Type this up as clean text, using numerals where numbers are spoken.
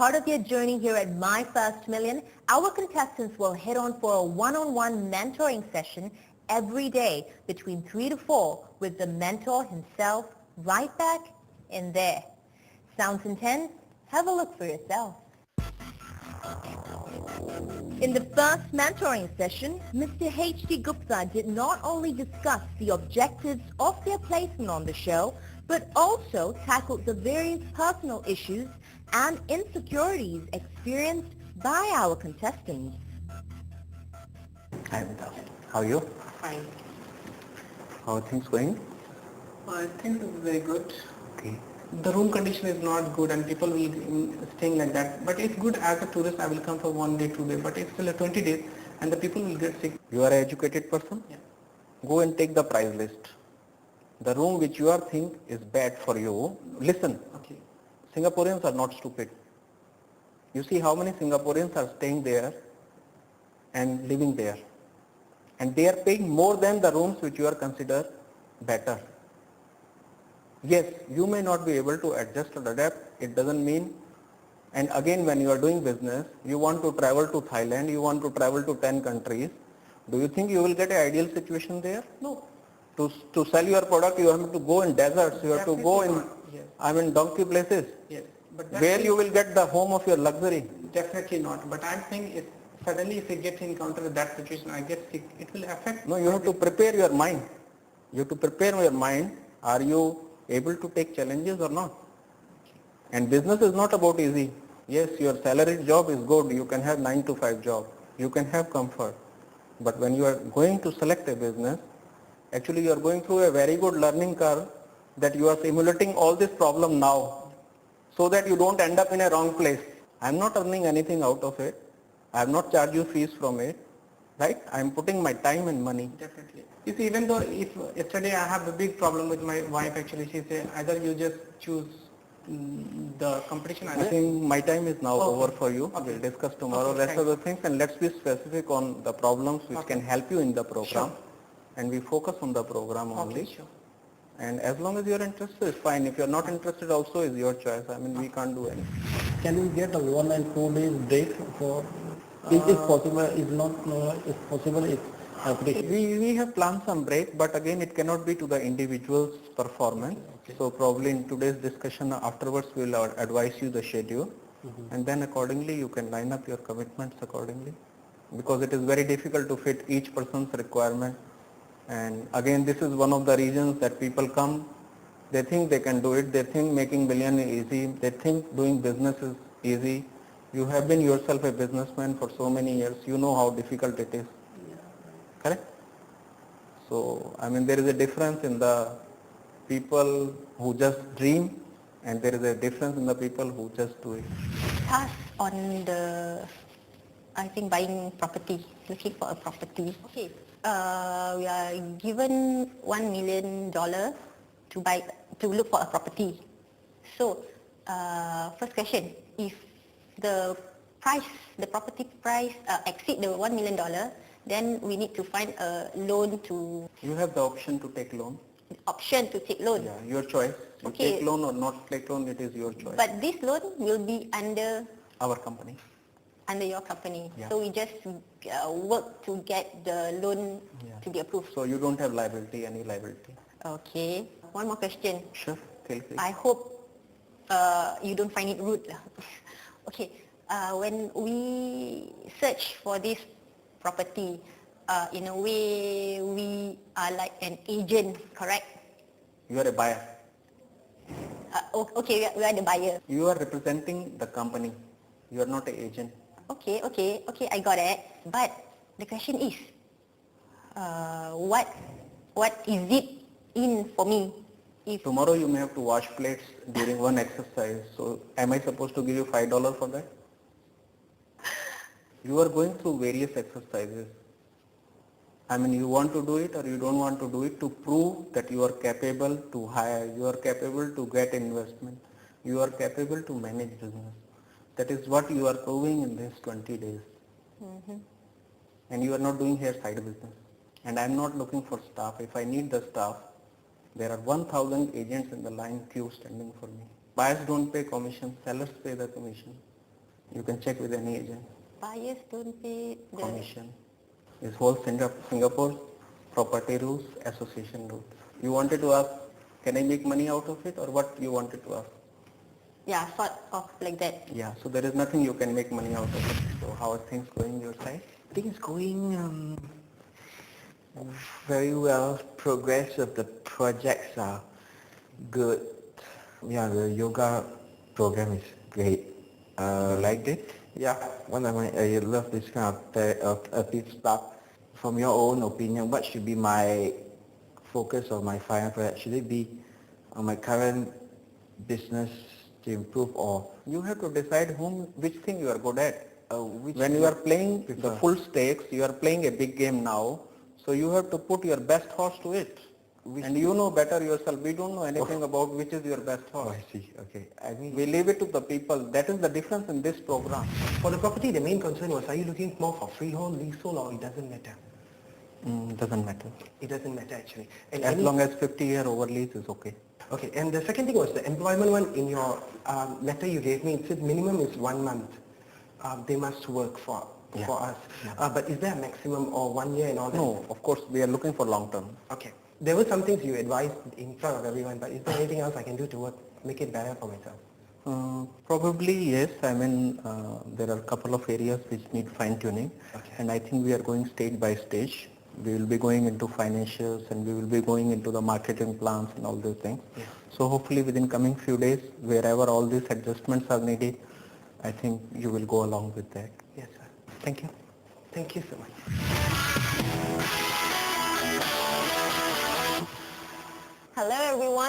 part of your journey here at My First Million, our contestants will head on for a one-on-one mentoring session every day between 3 to 4 with the mentor himself right back in there. Sounds intense? Have a look for yourself. In the first mentoring session, Mr. H.D. Gupta did not only discuss the objectives of their placement on the show, but also tackled the various personal issues and insecurities experienced by our contestants. Hi, Amita. How are you? Fine. How are things going? I think it's very good. Okay. The room condition is not good and people will be staying like that. But it's good as a tourist, I will come for 1 day, 2 days. But it's still a 20 days and the people will get sick. You are an educated person? Yeah. Go and take the price list. The room which you are think is bad for you, listen. Okay. Singaporeans are not stupid. You see how many Singaporeans are staying there and living there. And they are paying more than the rooms which you are considered better. Yes, you may not be able to adjust or adapt. It doesn't mean, and again when you are doing business, you want to travel to Thailand, you want to travel to 10 countries. Do you think you will get an ideal situation there? No. To sell your product, you have to go in deserts, you have to go in, Yes. donkey places. Yes. But Where you will get the home of your luxury. Definitely not. But I'm saying if suddenly if I get encounter with that situation, I get sick, it will affect. No, you have to prepare your mind. You have to prepare your mind. Are you able to take challenges or not? And business is not about easy. Yes, your salaried job is good. You can have 9 to 5 job. You can have comfort. But when you are going to select a business, actually you are going through a very good learning curve that you are simulating all this problem now so that you don't end up in a wrong place. I am not earning anything out of it. I have not charged you fees from it. Right? I am putting my time and money. Definitely. You see, even though if yesterday I have a big problem with my wife, actually she said either you just choose the competition. I think my time is now Okay. over for you. Okay. We'll discuss tomorrow Okay, rest of the things, and let's be specific on the problems which Okay. can help you in the program. Sure. And we focus on the program only. Okay, sure. And as long as you are interested, it's fine. If you are not interested also is your choice. I mean, we can't do anything. Can we get a 1 and 2 days break for, if possible, if not, if possible, if appreciate. We have planned some break, but again it cannot be to the individual's performance. Okay. So probably in today's discussion afterwards we will advise you the schedule, and then accordingly you can line up your commitments accordingly, because it is very difficult to fit each person's requirement. And again, this is one of the reasons that people come, they think they can do it, they think making million is easy, they think doing business is easy. You have been yourself a businessman for so many years, you know how difficult it is. Correct? So, I mean, there is a difference in the people who just dream, and there is a difference in the people who just do it. Task on the, I think, buying property, looking for a property. Okay, we are given $1 million to look for a property. So, first question, if the property price exceed the $1 million, then we need to find a loan to, You have the option to take loan. option to take loan. Yeah, your choice. You Okay. take loan or not take loan, it is your choice. But this loan will be under Our company. your company. Yeah. So we just work to get the loan Yeah. to be approved. So you don't have liability, any liability. Okay. One more question. Sure, feel free. I hope you don't find it rude. Okay. When we search for this property, in a way we are like an agent, correct? You are a buyer. Okay, we are the buyer. You are representing the company. You are not an agent. Okay, I got it. But the question is, what is it in for me? If Tomorrow you may have to wash plates during one exercise. So am I supposed to give you $5 for that? You are going through various exercises. I mean, you want to do it or you don't want to do it to prove that you are capable to hire, you are capable to get investment, you are capable to manage business. That is what you are proving in these 20 days. And you are not doing here side business. And I am not looking for staff. If I need the staff, there are 1,000 agents in the line queue standing for me. Buyers don't pay commission, sellers pay the commission. You can check with any agent. Buyers don't pay the... Commission. Is whole Singapore property rules, association rules. You wanted to ask, can I make money out of it, or what you wanted to ask? Yeah, sort of like that. Yeah, so there is nothing you can make money out of it. So how are things going your side? Things going very well. Progress of the projects are good. Yeah, the yoga program is great. Liked it? Yeah, I love this kind of deep stuff. From your own opinion, what should be my focus of my final project? Should it be on my current business to improve, or You have to decide which thing you are good at. which When you are playing the prefer? full stakes, you are playing a big game now, so you have to put your best horse to it. And you know better yourself. We don't know anything about which is your best Oh, horse. I see. Okay. I mean, We leave it to the people. That is the difference in this program. For the property, the main concern was, are you looking more for freehold, leasehold, or it doesn't matter? Doesn't matter. It doesn't matter actually. And As long as 50-year over lease is okay. Okay, and the second thing was the employment one. In your letter you gave me, it said minimum is 1 month. They must work for us. But is there a maximum, or 1 year and all that? No, of course we are looking for long term. Okay. There were some things you advised in front of everyone, but is there anything else I can do to make it better for myself? Probably yes. I mean, there are a couple of areas which need fine tuning, and I think we are going stage by stage. We will be going into financials, and we will be going into the marketing plans and all those things. So hopefully within coming few days, wherever all these adjustments are needed, I think you will go along with that. Yes, sir. Thank you. Thank you so much. Hello everyone.